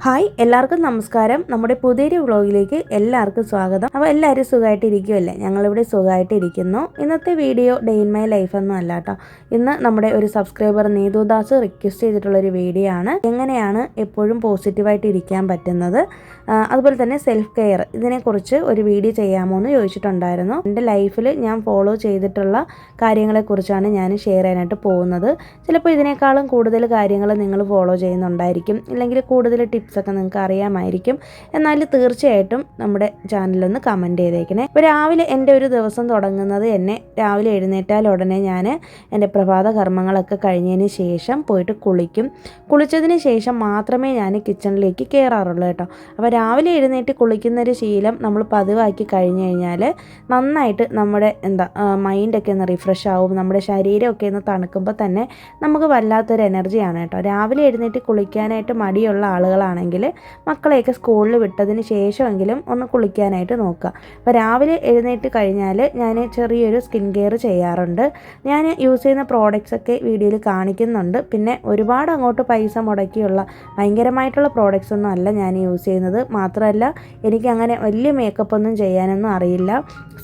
Hi എല്ലാവർക്കും നമസ്കാരം. നമ്മുടെ പുതിയൊരു വ്ളോഗിലേക്ക് എല്ലാവർക്കും സ്വാഗതം. അപ്പോൾ എല്ലാവരും സുഖമായിട്ട് ഇരിക്കുമല്ലേ? ഞങ്ങളിവിടെ സുഖമായിട്ട് ഇരിക്കുന്നു. ഇന്നത്തെ video day in my life ഒന്നും അല്ല കേട്ടോ. ഇന്ന് നമ്മുടെ ഒരു സബ്സ്ക്രൈബർ നീതുദാസ് റിക്വസ്റ്റ് ചെയ്തിട്ടുള്ളൊരു വീഡിയോ ആണ്. എങ്ങനെയാണ് എപ്പോഴും പോസിറ്റീവായിട്ട് ഇരിക്കാൻ പറ്റുന്നത്, അതുപോലെ തന്നെ സെൽഫ് കെയർ, ഇതിനെക്കുറിച്ച് ഒരു വീഡിയോ ചെയ്യാമോ എന്ന് ചോദിച്ചിട്ടുണ്ടായിരുന്നു. എൻ്റെ ലൈഫിൽ ഞാൻ ഫോളോ ചെയ്തിട്ടുള്ള കാര്യങ്ങളെക്കുറിച്ചാണ് ഞാൻ ഷെയർ ചെയ്യാനായിട്ട് പോകുന്നത്. ചിലപ്പോൾ ഇതിനേക്കാളും കൂടുതൽ കാര്യങ്ങൾ നിങ്ങൾ ഫോളോ ചെയ്യുന്നുണ്ടായിരിക്കും, ഇല്ലെങ്കിൽ കൂടുതൽ ടിപ്സൊക്കെ നിങ്ങൾക്ക് അറിയാമായിരിക്കും. എന്നാൽ തീർച്ചയായിട്ടും നമ്മുടെ ചാനലൊന്ന് കമൻറ്റ് ചെയ്തേക്കണേ. ഇപ്പോൾ രാവിലെ എൻ്റെ ഒരു ദിവസം തുടങ്ങുന്നത് എന്നെ രാവിലെ എഴുന്നേറ്റാൽ ഉടനെ ഞാൻ എൻ്റെ പ്രഭാത കർമ്മങ്ങളൊക്കെ കഴിഞ്ഞതിന് ശേഷം പോയിട്ട് കുളിക്കും. കുളിച്ചതിന് ശേഷം മാത്രമേ ഞാൻ കിച്ചണിലേക്ക് കയറാറുള്ളൂ കേട്ടോ. അപ്പോൾ രാവിലെ എഴുന്നേറ്റ് കുളിക്കുന്നൊരു ശീലം നമ്മൾ പതിവാക്കി കഴിഞ്ഞ് കഴിഞ്ഞാൽ നന്നായിട്ട് നമ്മുടെ മൈൻഡൊക്കെ ഒന്ന് റിഫ്രഷ് ആവും. നമ്മുടെ ശരീരമൊക്കെ ഒന്ന് തണുക്കുമ്പോൾ തന്നെ നമുക്ക് വല്ലാത്തൊരു എനർജിയാണ് കേട്ടോ. രാവിലെ എഴുന്നേറ്റ് കുളിക്കാനായിട്ട് മടിയുള്ള ആളുകളാണെങ്കിൽ മക്കളെയൊക്കെ സ്കൂളിൽ വിട്ടതിന് ശേഷമെങ്കിലും ഒന്ന് കുളിക്കാനായിട്ട് നോക്കുക. അപ്പോൾ രാവിലെ എഴുന്നേറ്റ് കഴിഞ്ഞാൽ ഞാൻ ചെറിയൊരു സ്കിൻ കെയർ ചെയ്യാറുണ്ട്. ഞാൻ യൂസ് ചെയ്യുന്ന പ്രോഡക്റ്റ്സൊക്കെ വീഡിയോയിൽ കാണിക്കുന്നുണ്ട്. പിന്നെ ഒരുപാട് അങ്ങോട്ട് പൈസ മുടക്കിയുള്ള ഭയങ്കരമായിട്ടുള്ള പ്രോഡക്റ്റ്സ് ഒന്നും അല്ല ഞാൻ യൂസ് ചെയ്യുന്നത്. മാത്രമല്ല എനിക്കങ്ങനെ വലിയ മേക്കപ്പൊന്നും ചെയ്യാനൊന്നും അറിയില്ല.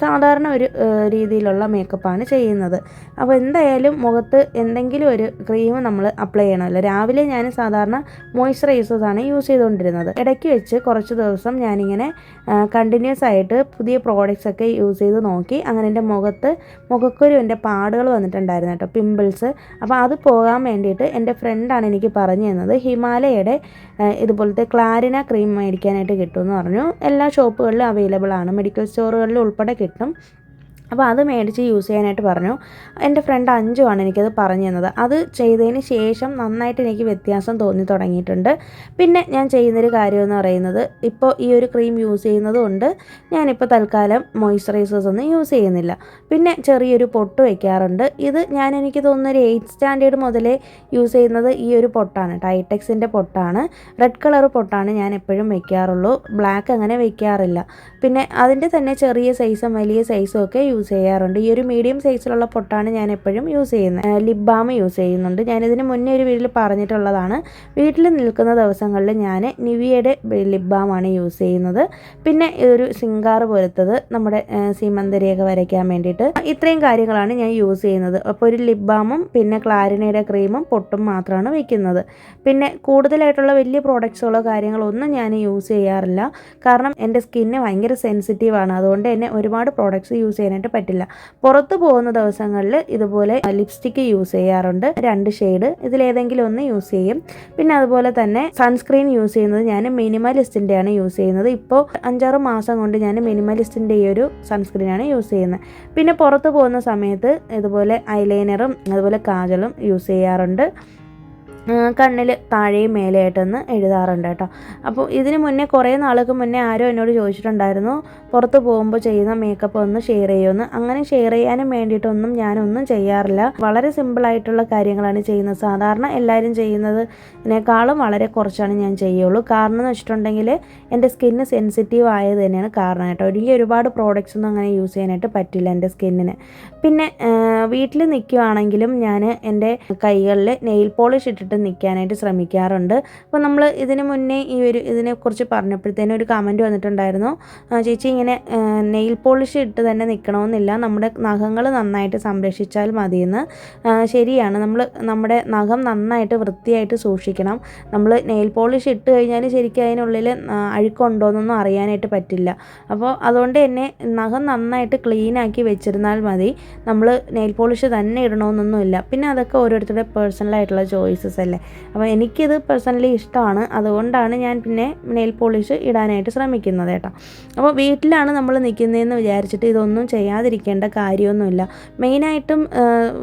സാധാരണ ഒരു രീതിയിലുള്ള മേക്കപ്പാണ് ചെയ്യുന്നത്. അപ്പോൾ എന്തായാലും മുഖത്ത് എന്തെങ്കിലും ഒരു ക്രീം നമ്മൾ അപ്ലൈ ചെയ്യണമല്ലോ. രാവിലെ ഞാൻ സാധാരണ മോയ്സ്ചറൈസേഴ്സാണ് യൂസ് ചെയ്തുകൊണ്ടിരുന്നത്. ഇടയ്ക്ക് വെച്ച് കുറച്ച് ദിവസം ഞാനിങ്ങനെ കണ്ടിന്യൂസ് ആയിട്ട് പുതിയ പ്രോഡക്റ്റ്സൊക്കെ യൂസ് ചെയ്ത് നോക്കി. അങ്ങനെ എൻ്റെ മുഖക്കുരുവിൻ്റെ പാടുകൾ വന്നിട്ടുണ്ടായിരുന്നു കേട്ടോ, പിമ്പിൾസ്. അപ്പോൾ അത് പോകാൻ വേണ്ടിയിട്ട് എൻ്റെ ഫ്രണ്ടാണ് എനിക്ക് പറഞ്ഞു തന്നത്. ഹിമാലയയുടെ ഇതുപോലത്തെ ക്ലാരിന ക്രീം മേടിക്കാനായിട്ട് കിട്ടുമെന്ന് പറഞ്ഞു. എല്ലാ ഷോപ്പുകളിലും അവൈലബിൾ ആണ്, മെഡിക്കൽ സ്റ്റോറുകളിൽ ഉൾപ്പെടെ കിട്ടും. അപ്പോൾ അത് മേടിച്ച് യൂസ് ചെയ്യാനായിട്ട് പറഞ്ഞു. എൻ്റെ ഫ്രണ്ട് അഞ്ചുമാണ് എനിക്കത് പറഞ്ഞു തന്നത്. അത് ചെയ്തതിന് ശേഷം നന്നായിട്ട് എനിക്ക് വ്യത്യാസം തോന്നി തുടങ്ങിയിട്ടുണ്ട്. പിന്നെ ഞാൻ ചെയ്യുന്നൊരു കാര്യമെന്ന് പറയുന്നത്, ഇപ്പോൾ ഈ ഒരു ക്രീം യൂസ് ചെയ്യുന്നത് കൊണ്ട് ഞാനിപ്പോൾ തൽക്കാലം മോയ്സ്ചറൈസേഴ്സ് ഒന്നും യൂസ് ചെയ്യുന്നില്ല. പിന്നെ ചെറിയൊരു പൊട്ട് വയ്ക്കാറുണ്ട്. ഇത് എനിക്ക് തോന്നുന്ന ഒരു 8th സ്റ്റാൻഡേർഡ് മുതലേ യൂസ് ചെയ്യുന്നത് ഈ ഒരു പൊട്ടാണ്. ടൈറ്റക്സിൻ്റെ പൊട്ടാണ്. റെഡ് കളർ പൊട്ടാണ് ഞാൻ എപ്പോഴും വയ്ക്കാറുള്ളൂ. ബ്ലാക്ക് അങ്ങനെ വയ്ക്കാറില്ല. പിന്നെ അതിൻ്റെ തന്നെ ചെറിയ സൈസും വലിയ സൈസും ഒക്കെ യൂസ് ചെയ്യാറുണ്ട്. ഈ ഒരു മീഡിയം സൈസിലുള്ള പൊട്ടാണ് ഞാൻ എപ്പോഴും യൂസ് ചെയ്യുന്നത്. ലിപ് ബാം യൂസ് ചെയ്യുന്നുണ്ട്. ഞാനിതിന് മുന്നേ ഒരു വീട്ടിൽ പറഞ്ഞിട്ടുള്ളതാണ്. വീട്ടിൽ നിൽക്കുന്ന ദിവസങ്ങളിൽ ഞാൻ നിവിയയുടെ ലിപ് ബാമാണ് യൂസ് ചെയ്യുന്നത്. പിന്നെ ഒരു സിംഗാർ പോലത്തത് നമ്മുടെ സീമന്തരിയൊക്കെ വരയ്ക്കാൻ വേണ്ടിയിട്ട്. ഇത്രയും കാര്യങ്ങളാണ് ഞാൻ യൂസ് ചെയ്യുന്നത്. അപ്പോൾ ഒരു ലിപ് ബാമും പിന്നെ ക്ലാരിനയുടെ ക്രീമും പൊട്ടും മാത്രമാണ് വയ്ക്കുന്നത്. പിന്നെ കൂടുതലായിട്ടുള്ള വലിയ പ്രോഡക്റ്റ്സുകളോ കാര്യങ്ങളോ ഒന്നും ഞാൻ യൂസ് ചെയ്യാറില്ല. കാരണം എൻ്റെ സ്കിന്ന് ഭയങ്കര സെൻസിറ്റീവാണ്. അതുകൊണ്ട് തന്നെ ഒരുപാട് പ്രോഡക്റ്റ്സ് യൂസ് ചെയ്യാനായിട്ട് പറ്റില്ല. പുറത്ത് പോകുന്ന ദിവസങ്ങളിൽ ഇതുപോലെ ലിപ്സ്റ്റിക്ക് യൂസ് ചെയ്യാറുണ്ട്. 2 ഷെയ്ഡ് ഇതിലേതെങ്കിലും ഒന്ന് യൂസ് ചെയ്യും. പിന്നെ അതുപോലെ തന്നെ സൺസ്ക്രീൻ യൂസ് ചെയ്യുന്നത് ഞാൻ മിനിമലിസ്റ്റിൻ്റെയാണ് യൂസ് ചെയ്യുന്നത്. ഇപ്പോൾ 5-6 മാസം കൊണ്ട് ഞാൻ മിനിമലിസ്റ്റിൻ്റെ ഈ ഒരു സൺസ്ക്രീനാണ് യൂസ് ചെയ്യുന്നത്. പിന്നെ പുറത്ത് പോകുന്ന സമയത്ത് ഇതുപോലെ ഐലൈനറും അതുപോലെ കാജലും യൂസ് ചെയ്യാറുണ്ട്. കണ്ണിൽ താഴെയും മേലെയായിട്ടൊന്ന് എഴുതാറുണ്ട് കേട്ടോ. അപ്പോൾ ഇതിന് മുന്നേ കുറേ നാൾക്ക് മുന്നേ ആരോ എന്നോട് ചോദിച്ചിട്ടുണ്ടായിരുന്നു, പുറത്ത് പോകുമ്പോൾ ചെയ്യുന്ന മേക്കപ്പ് ഒന്ന് ഷെയർ ചെയ്യുമെന്ന്. അങ്ങനെ ഷെയർ ചെയ്യാനും വേണ്ടിയിട്ടൊന്നും ഞാനൊന്നും ചെയ്യാറില്ല. വളരെ സിമ്പിളായിട്ടുള്ള കാര്യങ്ങളാണ് ചെയ്യുന്നത്. സാധാരണ എല്ലാവരും ചെയ്യുന്നതിനേക്കാളും വളരെ കുറച്ചാണ് ഞാൻ ചെയ്യുള്ളൂ. കാരണം എന്ന് വെച്ചിട്ടുണ്ടെങ്കിൽ എൻ്റെ സ്കിന്ന് സെൻസിറ്റീവ് ആയത് തന്നെയാണ് കാരണം കേട്ടോ. എനിക്ക് ഒരുപാട് പ്രോഡക്റ്റ്സ് ഒന്നും അങ്ങനെ യൂസ് ചെയ്യാനായിട്ട് പറ്റില്ല എൻ്റെ സ്കിന്നിന്. പിന്നെ വീട്ടിൽ നിൽക്കുകയാണെങ്കിലും ഞാൻ എൻ്റെ കൈകളിൽ നെയിൽ പോളിഷ് ഇട്ടിട്ട് നിൽക്കാനായിട്ട് ശ്രമിക്കാറുണ്ട്. അപ്പോൾ നമ്മൾ ഇതിന് മുന്നേ ഇതിനെക്കുറിച്ച് പറഞ്ഞപ്പോഴത്തേനും ഒരു കമൻറ്റ് വന്നിട്ടുണ്ടായിരുന്നു, ചേച്ചി ഇങ്ങനെ നെയിൽ പോളിഷ് ഇട്ട് തന്നെ നിൽക്കണമെന്നില്ല, നമ്മുടെ നഖങ്ങൾ നന്നായിട്ട് സംരക്ഷിച്ചാൽ മതിയെന്ന്. ശരിയാണ്, നമ്മുടെ നഖം നന്നായിട്ട് വൃത്തിയായിട്ട് സൂക്ഷിക്കണം. നമ്മൾ നെയിൽ പോളിഷ് ഇട്ട് കഴിഞ്ഞാൽ ശരിക്കും അതിനുള്ളിൽ അഴുക്കുണ്ടോയെന്നൊന്നും അറിയാനായിട്ട് പറ്റില്ല. അപ്പോൾ അതുകൊണ്ട് തന്നെ നഖം നന്നായിട്ട് ക്ലീനാക്കി വെച്ചിരുന്നാൽ മതി. നമ്മൾ നെയിൽ പോളിഷ് തന്നെ ഇടണമെന്നൊന്നുമില്ല. പിന്നെ അതൊക്കെ ഓരോരുത്തരുടെ പേഴ്സണലായിട്ടുള്ള ചോയ്സസ് അല്ലേ. അപ്പോൾ എനിക്കിത് പേഴ്സണലി ഇഷ്ടമാണ്. അതുകൊണ്ടാണ് ഞാൻ പിന്നെ നെയിൽ പോളിഷ് ഇടാനായിട്ട് ശ്രമിക്കുന്നത് കേട്ടോ. അപ്പോൾ വീട്ടിലാണ് നമ്മൾ നിൽക്കുന്നതെന്ന് വിചാരിച്ചിട്ട് ഇതൊന്നും ചെയ്യാതിരിക്കേണ്ട കാര്യമൊന്നുമില്ല. മെയിനായിട്ടും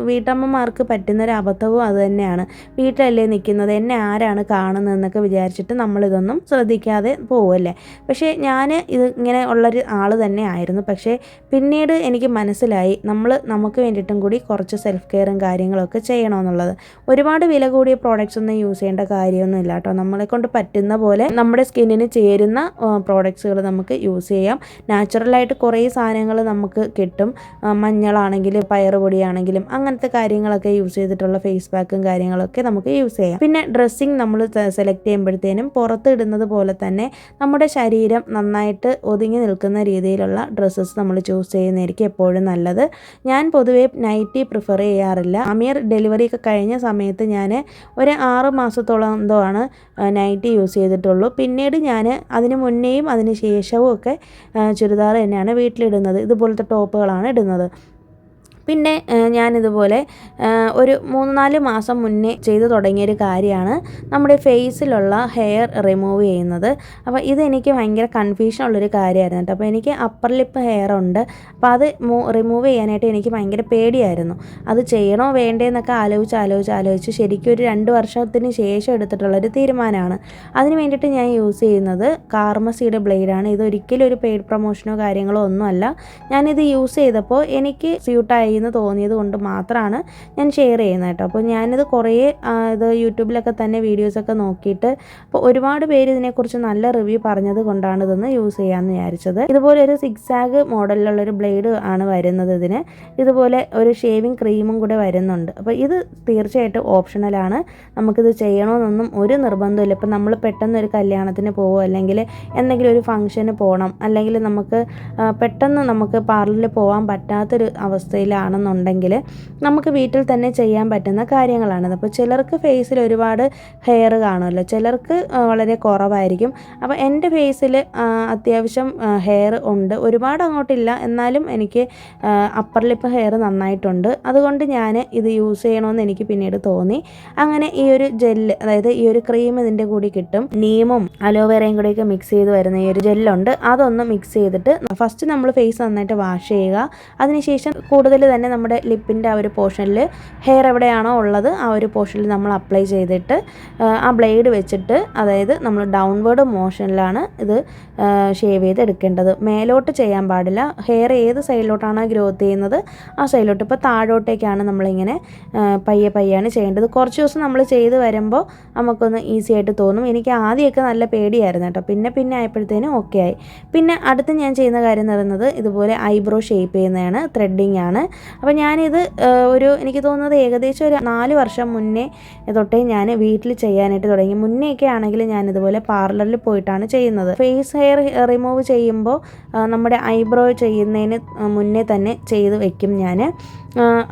വീട്ടമ്മമാർക്ക് പറ്റുന്നൊരു അബദ്ധവും അതുതന്നെയാണ്. വീട്ടിലല്ലേ നിൽക്കുന്നത്, എന്നെ ആരാണ് കാണുന്നതെന്നൊക്കെ വിചാരിച്ചിട്ട് നമ്മളിതൊന്നും ശ്രദ്ധിക്കാതെ പോവുമല്ലേ. പക്ഷേ ഞാൻ ഇങ്ങനെ ഉള്ളൊരു ആൾ തന്നെ ആയിരുന്നു. പക്ഷേ പിന്നീട് എനിക്ക് മനസ്സിലായി നമുക്ക് വേണ്ടിയിട്ടും കൂടി കുറച്ച് സെൽഫ് കെയറും കാര്യങ്ങളൊക്കെ ചെയ്യണമെന്നുള്ളത്. ഒരുപാട് വില കൂടിയ പ്രോഡക്റ്റ്സ് ഒന്നും യൂസ് ചെയ്യേണ്ട കാര്യമൊന്നുമില്ല കേട്ടോ. നമ്മളെ കൊണ്ട് പറ്റുന്ന പോലെ നമ്മുടെ സ്കിന്നിന് ചേരുന്ന പ്രോഡക്ട്സുകൾ നമുക്ക് യൂസ് ചെയ്യാം. നാച്ചുറലായിട്ട് കുറേ സാധനങ്ങൾ നമുക്ക് കിട്ടും. മഞ്ഞളാണെങ്കിലും പയറുപൊടിയാണെങ്കിലും അങ്ങനത്തെ കാര്യങ്ങളൊക്കെ യൂസ് ചെയ്തിട്ടുള്ള ഫേസ് പാക്കും കാര്യങ്ങളൊക്കെ നമുക്ക് യൂസ് ചെയ്യാം. പിന്നെ ഡ്രസ്സിങ് നമ്മൾ സെലക്ട് ചെയ്യുമ്പോഴത്തേനും പുറത്ത് ഇടുന്നത് പോലെ തന്നെ നമ്മുടെ ശരീരം നന്നായിട്ട് ഒതുങ്ങി നിൽക്കുന്ന രീതിയിലുള്ള ഡ്രസ്സസ് നമ്മൾ ചൂസ് ചെയ്യുന്നതായിരിക്കും എപ്പോഴും നല്ലത്. ഞാൻ പൊതുവേ നൈറ്റി പ്രിഫർ ചെയ്യാറില്ല. അമീർ ഡെലിവറി ഒക്കെ കഴിഞ്ഞ സമയത്ത് ഞാൻ ഒരു 6 മാസത്തോളം എന്തോ ആണ് നൈറ്റി യൂസ് ചെയ്തിട്ടുള്ളൂ. പിന്നീട് ഞാൻ അതിന് മുന്നേയും അതിന് ശേഷവും ഒക്കെ ചുരിദാർ തന്നെയാണ് വീട്ടിലിടുന്നത്. ഇതുപോലത്തെ ടോപ്പുകളാണ് ഇടുന്നത്. പിന്നെ ഞാനിതുപോലെ ഒരു 3-4 മാസം മുന്നേ ചെയ്തു തുടങ്ങിയൊരു കാര്യമാണ് നമ്മുടെ ഫേസിലുള്ള ഹെയർ റിമൂവ് ചെയ്യുന്നത്. അപ്പോൾ ഇതെനിക്ക് ഭയങ്കര കൺഫ്യൂഷനുള്ളൊരു കാര്യമായിരുന്നു കേട്ടോ. അപ്പോൾ എനിക്ക് അപ്പർ ലിപ്പ് ഹെയർ ഉണ്ട്. അപ്പോൾ അത് റിമൂവ് ചെയ്യാനായിട്ട് എനിക്ക് ഭയങ്കര പേടിയായിരുന്നു. അത് ചെയ്യണോ വേണ്ടേന്നൊക്കെ ആലോചിച്ച് ശരിക്കും ഒരു 2 വർഷത്തിന് ശേഷം എടുത്തിട്ടുള്ളൊരു തീരുമാനമാണ്. അതിന് വേണ്ടിയിട്ട് ഞാൻ യൂസ് ചെയ്യുന്നത് കാർമസിയുടെ ബ്ലേഡാണ്. ഇതൊരിക്കലും ഒരു പെയ്ഡ് പ്രൊമോഷനോ കാര്യങ്ങളോ ഒന്നുമല്ല. ഞാനിത് യൂസ് ചെയ്തപ്പോൾ എനിക്ക് സ്യൂട്ടായി എന്ന് തോന്നിയത് കൊണ്ട് മാത്രമാണ് ഞാൻ ഷെയർ ചെയ്യുന്നത് കേട്ടോ. അപ്പോൾ ഞാനിത് കുറേ ഇത് യൂട്യൂബിലൊക്കെ തന്നെ വീഡിയോസൊക്കെ നോക്കിയിട്ട് അപ്പോൾ ഒരുപാട് പേര് ഇതിനെക്കുറിച്ച് നല്ല റിവ്യൂ പറഞ്ഞത് കൊണ്ടാണ് ഇതൊന്ന് യൂസ് ചെയ്യാമെന്ന് വിചാരിച്ചത്. ഇതുപോലെ ഒരു സിക്സാഗ് മോഡലിലുള്ളൊരു ബ്ലേഡ് ആണ് വരുന്നത്. ഇതിന് ഇതുപോലെ ഒരു ഷേവിങ് ക്രീമും കൂടെ വരുന്നുണ്ട്. അപ്പോൾ ഇത് തീർച്ചയായിട്ടും ഓപ്ഷണലാണ്. നമുക്കിത് ചെയ്യണമെന്നൊന്നും ഒരു നിർബന്ധമില്ല. ഇപ്പം നമ്മൾ പെട്ടെന്ന് ഒരു കല്യാണത്തിന് പോകുമോ അല്ലെങ്കിൽ എന്തെങ്കിലും ഒരു ഫംഗ്ഷന് പോകണം, അല്ലെങ്കിൽ നമുക്ക് പെട്ടെന്ന് നമുക്ക് പാർലറിൽ പോകാൻ പറ്റാത്തൊരു അവസ്ഥയിലാണെന്നുണ്ടെങ്കിൽ നമുക്ക് വീട്ടിൽ തന്നെ ചെയ്യാൻ പറ്റുന്ന കാര്യങ്ങളാണിത്. അപ്പോൾ ചിലർക്ക് ഫേസിൽ ഒരുപാട് ഹെയർ കാണുമല്ലോ, ചിലർക്ക് വളരെ കുറവായിരിക്കും. അപ്പോൾ എൻ്റെ ഫേസിൽ അത്യാവശ്യം ഹെയർ ഉണ്ട്, ഒരുപാട് അങ്ങോട്ടില്ല, എന്നാലും എനിക്ക് അപ്പർ ലിപ്പ് ഹെയർ നന്നായിട്ടുണ്ട്. അതുകൊണ്ട് ഞാൻ ഇത് യൂസ് ചെയ്യണമെന്ന് എനിക്ക് പിന്നീട് തോന്നി. അങ്ങനെ ഈ ഒരു ജെല്ല്, അതായത് ഈ ഒരു ക്രീം ഇതിൻ്റെ കൂടി കിട്ടും. നീമും അലോവേറയും കൂടെയൊക്കെ മിക്സ് ചെയ്ത് വരുന്ന ഈ ഒരു ജെല്ലുണ്ട്. അതൊന്ന് മിക്സ് ചെയ്തിട്ട് ഫസ്റ്റ് നമ്മൾ ഫേസ് നന്നായിട്ട് വാഷ് ചെയ്യുക. അതിനുശേഷം കൂടുതൽ തന്നെ നമ്മുടെ ലിപ്പിൻ്റെ ആ ഒരു പോർഷനിൽ ഹെയർ എവിടെയാണോ ഉള്ളത് ആ ഒരു പോർഷനിൽ നമ്മൾ അപ്ലൈ ചെയ്തിട്ട് ആ ബ്ലേഡ് വെച്ചിട്ട്, അതായത് നമ്മൾ ഡൗൺവേർഡ് മോഷനിലാണ് ഇത് ഷേവ് ചെയ്ത് എടുക്കേണ്ടത്. മേലോട്ട് ചെയ്യാൻ പാടില്ല. ഹെയർ ഏത് സൈഡിലോട്ടാണ് ഗ്രോത്ത് ചെയ്യുന്നത് ആ സൈഡിലോട്ട്. ഇപ്പോൾ താഴോട്ടേക്കാണ് നമ്മളിങ്ങനെ പയ്യാണ് ചെയ്യേണ്ടത്. കുറച്ച് ദിവസം നമ്മൾ ചെയ്ത് വരുമ്പോൾ നമുക്കൊന്ന് ഈസി ആയിട്ട് തോന്നും. എനിക്ക് ആദ്യമൊക്കെ നല്ല പേടിയായിരുന്നു കേട്ടോ. പിന്നെ ആയപ്പോഴത്തേനും ഓക്കെ ആയി. പിന്നെ അടുത്ത് ഞാൻ ചെയ്യുന്ന കാര്യം എന്ന് പറയുന്നത് ഇതുപോലെ ഐബ്രോ ഷേപ്പ് ചെയ്യുന്നതാണ്, ത്രെഡിങ് ആണ്. അപ്പോൾ ഞാനിത് എനിക്ക് തോന്നുന്നത് ഏകദേശം ഒരു 4 വർഷം മുന്നേ തൊട്ടേ ഞാൻ വീട്ടിൽ ചെയ്യാനായിട്ട് തുടങ്ങി. മുന്നേയൊക്കെ ആണെങ്കിൽ ഞാനിതുപോലെ പാർലറിൽ പോയിട്ടാണ് ചെയ്യുന്നത്. ഫേസ് ഹെയർ റിമൂവ് ചെയ്യുമ്പോൾ നമ്മുടെ ഐബ്രോ ചെയ്യുന്നതിന് മുന്നേ തന്നെ ചെയ്ത് വെക്കും ഞാൻ.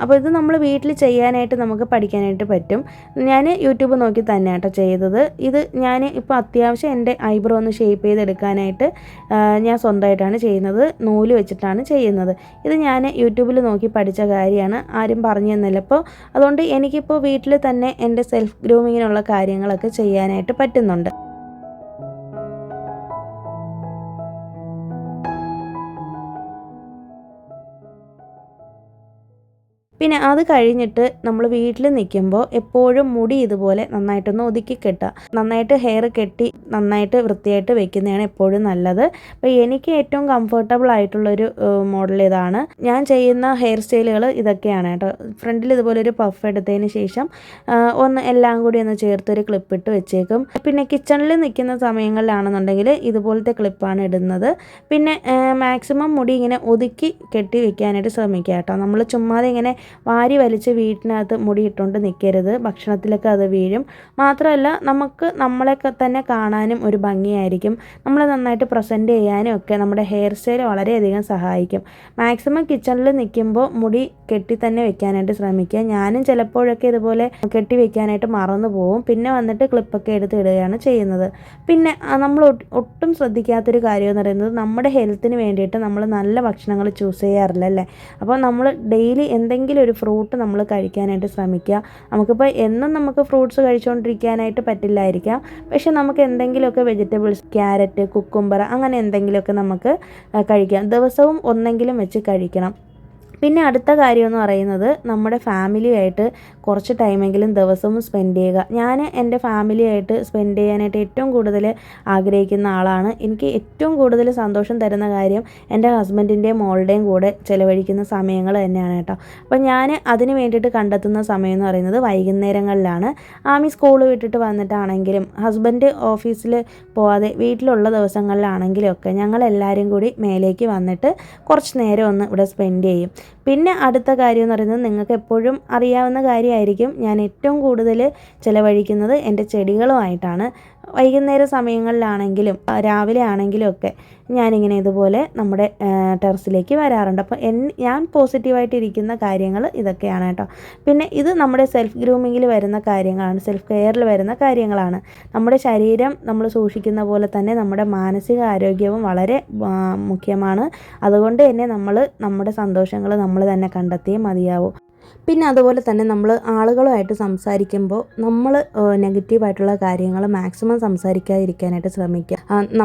അപ്പോൾ ഇത് നമ്മൾ വീട്ടിൽ ചെയ്യാനായിട്ട് നമുക്ക് പഠിക്കാനായിട്ട് പറ്റും. ഞാൻ യൂട്യൂബ് നോക്കി തന്നെ കേട്ടോ ചെയ്തത്. ഇത് ഞാൻ ഇപ്പോൾ അത്യാവശ്യം എൻ്റെ ഐബ്രോ ഒന്ന് ഷേപ്പ് ചെയ്തെടുക്കാനായിട്ട് ഞാൻ സ്വന്തമായിട്ടാണ് ചെയ്യുന്നത്. നൂല് വെച്ചിട്ടാണ് ചെയ്യുന്നത്. ഇത് ഞാൻ യൂട്യൂബിൽ നോക്കി പഠിച്ച കാര്യമാണ്, ആരും പറഞ്ഞു തന്നില്ല. അപ്പോൾ അതുകൊണ്ട് എനിക്കിപ്പോൾ വീട്ടിൽ തന്നെ എൻ്റെ സെൽഫ് ഗ്രൂമിങ്ങിനുള്ള കാര്യങ്ങളൊക്കെ ചെയ്യാനായിട്ട് പറ്റുന്നുണ്ട്. പിന്നെ അത് കഴിഞ്ഞിട്ട് നമ്മൾ വീട്ടിൽ നിൽക്കുമ്പോൾ എപ്പോഴും മുടി ഇതുപോലെ നന്നായിട്ടൊന്ന് ഒതുക്കി കെട്ടുക. നന്നായിട്ട് ഹെയർ കെട്ടി നന്നായിട്ട് വൃത്തിയായിട്ട് വെക്കുന്നതാണ് എപ്പോഴും നല്ലത്. അപ്പോൾ എനിക്ക് ഏറ്റവും കംഫർട്ടബിൾ ആയിട്ടുള്ളൊരു മോഡൽ ഇതാണ്. ഞാൻ ചെയ്യുന്ന ഹെയർ സ്റ്റൈലുകൾ ഇതൊക്കെയാണ് കേട്ടോ. ഫ്രണ്ടിൽ ഇതുപോലെ ഒരു പഫ് എടുത്തതിന് ശേഷം ഒന്ന് എല്ലാം കൂടി ഒന്ന് ചേർത്തൊരു ക്ലിപ്പ് ഇട്ട് വെച്ചേക്കും. പിന്നെ കിച്ചണിൽ നിൽക്കുന്ന സമയങ്ങളിലാണെന്നുണ്ടെങ്കിൽ ഇതുപോലത്തെ ക്ലിപ്പാണ് ഇടുന്നത്. പിന്നെ മാക്സിമം മുടി ഇങ്ങനെ ഒതുക്കി കെട്ടി വെക്കാനായിട്ട് ശ്രമിക്കുക കേട്ടോ. നമ്മൾ ചുമ്മാതെ ഇങ്ങനെ വാരി വലിച്ച് വീട്ടിനകത്ത് മുടി ഇട്ടുകൊണ്ട് നിൽക്കരുത്. ഭക്ഷണത്തിലൊക്കെ അത് വീഴും. മാത്രമല്ല നമുക്ക് നമ്മളെയൊക്കെ തന്നെ കാണാനും ഒരു ഭംഗിയായിരിക്കും. നമ്മൾ നന്നായിട്ട് പ്രസൻറ്റ് ചെയ്യാനും ഒക്കെ നമ്മുടെ ഹെയർ സ്റ്റൈൽ വളരെയധികം സഹായിക്കും. മാക്സിമം കിച്ചണിൽ നിൽക്കുമ്പോൾ മുടി കെട്ടി തന്നെ വെക്കാനായിട്ട് ശ്രമിക്കുക. ഞാനും ചിലപ്പോഴൊക്കെ ഇതുപോലെ കെട്ടി വെക്കാനായിട്ട് മറന്നു പോകും. പിന്നെ വന്നിട്ട് ക്ലിപ്പൊക്കെ എടുത്ത് ഇടുകയാണ് ചെയ്യുന്നത്. പിന്നെ നമ്മൾ ഒട്ടും ശ്രദ്ധിക്കാത്തൊരു കാര്യം എന്ന് പറയുന്നത് നമ്മുടെ ഹെൽത്തിന് വേണ്ടിയിട്ട് നമ്മൾ നല്ല ഭക്ഷണങ്ങൾ ചൂസ് ചെയ്യാറില്ല അല്ലേ. അപ്പോൾ നമ്മൾ ഡെയിലി എന്തെങ്കിലും ഒരു ഫ്രൂട്ട് നമ്മൾ കഴിക്കാനായിട്ട് ശ്രമിക്കുക. നമുക്കിപ്പോൾ എന്നും നമുക്ക് ഫ്രൂട്ട്സ് കഴിച്ചുകൊണ്ടിരിക്കാനായിട്ട് പറ്റില്ലായിരിക്കാം. പക്ഷെ നമുക്ക് എന്തെങ്കിലുമൊക്കെ വെജിറ്റബിൾസ്, ക്യാരറ്റ്, കുക്കുംബർ അങ്ങനെ എന്തെങ്കിലുമൊക്കെ നമുക്ക് കഴിക്കാം. ദിവസവും ഒന്നെങ്കിലും വെച്ച് കഴിക്കണം. പിന്നെ അടുത്ത കാര്യമെന്ന് പറയുന്നത് നമ്മുടെ ഫാമിലിയായിട്ട് കുറച്ച് ടൈമെങ്കിലും ദിവസവും സ്പെൻഡ് ചെയ്യുക. ഞാൻ എൻ്റെ ഫാമിലിയായിട്ട് സ്പെൻഡ് ചെയ്യാനായിട്ട് ഏറ്റവും കൂടുതൽ ആഗ്രഹിക്കുന്ന ആളാണ്. എനിക്ക് ഏറ്റവും കൂടുതൽ സന്തോഷം തരുന്ന കാര്യം എൻ്റെ ഹസ്ബൻഡിൻ്റെയും മോളുടെയും കൂടെ ചിലവഴിക്കുന്ന സമയങ്ങൾ തന്നെയാണ് കേട്ടോ. അപ്പോൾ ഞാൻ അതിന് വേണ്ടിയിട്ട് കണ്ടെത്തുന്ന സമയം എന്ന് പറയുന്നത് വൈകുന്നേരങ്ങളിലാണ്. ആമി സ്കൂൾ വിട്ടിട്ട് വന്നിട്ടാണെങ്കിലും ഹസ്ബൻഡ് ഓഫീസിൽ പോവാതെ വീട്ടിലുള്ള ദിവസങ്ങളിലാണെങ്കിലും ഒക്കെ ഞങ്ങളെല്ലാവരും കൂടി മേലേക്ക് വന്നിട്ട് കുറച്ച് നേരം ഒന്ന് ഇവിടെ സ്പെൻഡ് ചെയ്യും. പിന്നെ അടുത്ത കാര്യം എന്ന് പറയുന്നത് നിങ്ങൾക്ക് എപ്പോഴും അറിയാവുന്ന കാര്യമായിരിക്കും, ഞാൻ ഏറ്റവും കൂടുതൽ ചിലവഴിക്കുന്നത് എൻ്റെ ചെടികളുമായിട്ടാണ്. വൈകുന്നേര സമയങ്ങളിലാണെങ്കിലും രാവിലെ ആണെങ്കിലും ഒക്കെ ഞാനിങ്ങനെ ഇതുപോലെ നമ്മുടെ ടെറസിലേക്ക് വരാറുണ്ട്. അപ്പോൾ ഞാൻ പോസിറ്റീവായിട്ടിരിക്കുന്ന കാര്യങ്ങൾ ഇതൊക്കെയാണ് കേട്ടോ. പിന്നെ ഇത് നമ്മുടെ സെൽഫ് ഗ്രൂമിങ്ങിൽ വരുന്ന കാര്യങ്ങളാണ്, സെൽഫ് കെയറിൽ വരുന്ന കാര്യങ്ങളാണ്. നമ്മുടെ ശരീരം നമ്മൾ സൂക്ഷിക്കുന്ന പോലെ തന്നെ നമ്മുടെ മാനസിക ആരോഗ്യവും വളരെ മുഖ്യമാണ്. അതുകൊണ്ട് തന്നെ നമ്മൾ നമ്മുടെ സന്തോഷങ്ങൾ നമ്മൾ തന്നെ കണ്ടെത്തിയേ മതിയാവൂ. പിന്നെ അതുപോലെ തന്നെ നമ്മൾ ആളുകളുമായിട്ട് സംസാരിക്കുമ്പോൾ നമ്മൾ നെഗറ്റീവായിട്ടുള്ള കാര്യങ്ങൾ മാക്സിമം സംസാരിക്കാതിരിക്കാനായിട്ട് ശ്രമിക്കുക.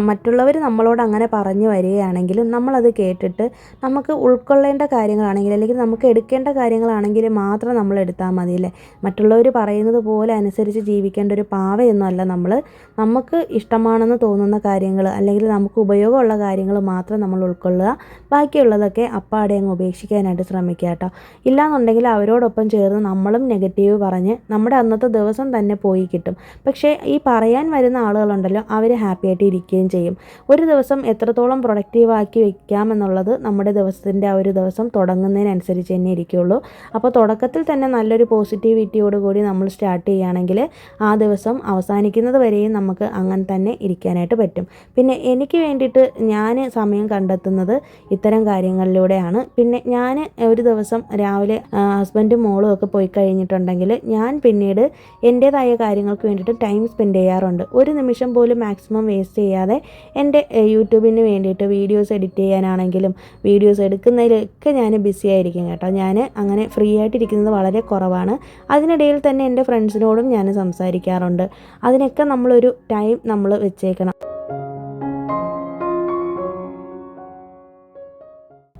മറ്റുള്ളവർ നമ്മളോട് അങ്ങനെ പറഞ്ഞു വരികയാണെങ്കിലും നമ്മളത് കേട്ടിട്ട് നമുക്ക് ഉൾക്കൊള്ളേണ്ട കാര്യങ്ങളാണെങ്കിൽ അല്ലെങ്കിൽ നമുക്ക് എടുക്കേണ്ട കാര്യങ്ങളാണെങ്കിൽ മാത്രം നമ്മൾ എടുത്താൽ മതിയല്ലേ. മറ്റുള്ളവർ പറയുന്നത് പോലെ അനുസരിച്ച് ജീവിക്കേണ്ട ഒരു പാവയൊന്നുമല്ല നമ്മൾ. നമുക്ക് ഇഷ്ടമാണെന്ന് തോന്നുന്ന കാര്യങ്ങൾ അല്ലെങ്കിൽ നമുക്ക് ഉപയോഗമുള്ള കാര്യങ്ങൾ മാത്രം നമ്മൾ ഉൾക്കൊള്ളുക. ബാക്കിയുള്ളതൊക്കെ അപ്പാടെ അങ്ങ് ഉപേക്ഷിക്കാനായിട്ട് ശ്രമിക്കുക കേട്ടോ. ഇല്ലാന്നുണ്ടെങ്കിൽ അവരോടൊപ്പം ചേർന്ന് നമ്മളും നെഗറ്റീവ് പറഞ്ഞ് നമ്മുടെ അന്നത്തെ ദിവസം തന്നെ പോയി കിട്ടും. പക്ഷേ ഈ പറയാൻ വരുന്ന ആളുകളുണ്ടല്ലോ, അവർ ഹാപ്പി ആയിട്ട് ഇരിക്കുകയും ചെയ്യും. ഒരു ദിവസം എത്രത്തോളം പ്രൊഡക്റ്റീവാക്കി വെക്കാമെന്നുള്ളത് നമ്മുടെ ദിവസത്തിൻ്റെ ആ ഒരു ദിവസം തുടങ്ങുന്നതിനനുസരിച്ച് തന്നെ ഇരിക്കുകയുള്ളൂ. അപ്പോൾ തുടക്കത്തിൽ തന്നെ നല്ലൊരു പോസിറ്റിവിറ്റിയോടുകൂടി നമ്മൾ സ്റ്റാർട്ട് ചെയ്യുകയാണെങ്കിൽ ആ ദിവസം അവസാനിക്കുന്നത് വരെയും നമുക്ക് അങ്ങനെ തന്നെ ഇരിക്കാനായിട്ട് പറ്റും. പിന്നെ എനിക്ക് വേണ്ടിയിട്ട് ഞാൻ സമയം കണ്ടെത്തുന്നത് ഇത്തരം കാര്യങ്ങളിലൂടെയാണ്. പിന്നെ ഞാൻ ഒരു ദിവസം രാവിലെ ഹസ്ബൻഡും മോളും ഒക്കെ പോയി കഴിഞ്ഞിട്ടുണ്ടെങ്കിൽ ഞാൻ പിന്നീട് എൻ്റേതായ കാര്യങ്ങൾക്ക് വേണ്ടിയിട്ട് ടൈം സ്പെൻഡ് ചെയ്യാറുണ്ട്. ഒരു നിമിഷം പോലും മാക്സിമം വേസ്റ്റ് ചെയ്യാതെ എൻ്റെ യൂട്യൂബിന് വേണ്ടിയിട്ട് വീഡിയോസ് എഡിറ്റ് ചെയ്യാനാണെങ്കിലും വീഡിയോസ് എടുക്കുന്നതിലൊക്കെ ഞാൻ ബിസി ആയിരിക്കും കേട്ടോ. ഞാൻ അങ്ങനെ ഫ്രീ ആയിട്ടിരിക്കുന്നത് വളരെ കുറവാണ്. അതിനിടയിൽ തന്നെ എൻ്റെ ഫ്രണ്ട്സിനോടും ഞാൻ സംസാരിക്കാറുണ്ട്. അതിനൊക്കെ നമ്മളൊരു ടൈം നമ്മൾ വെച്ചേക്കണം.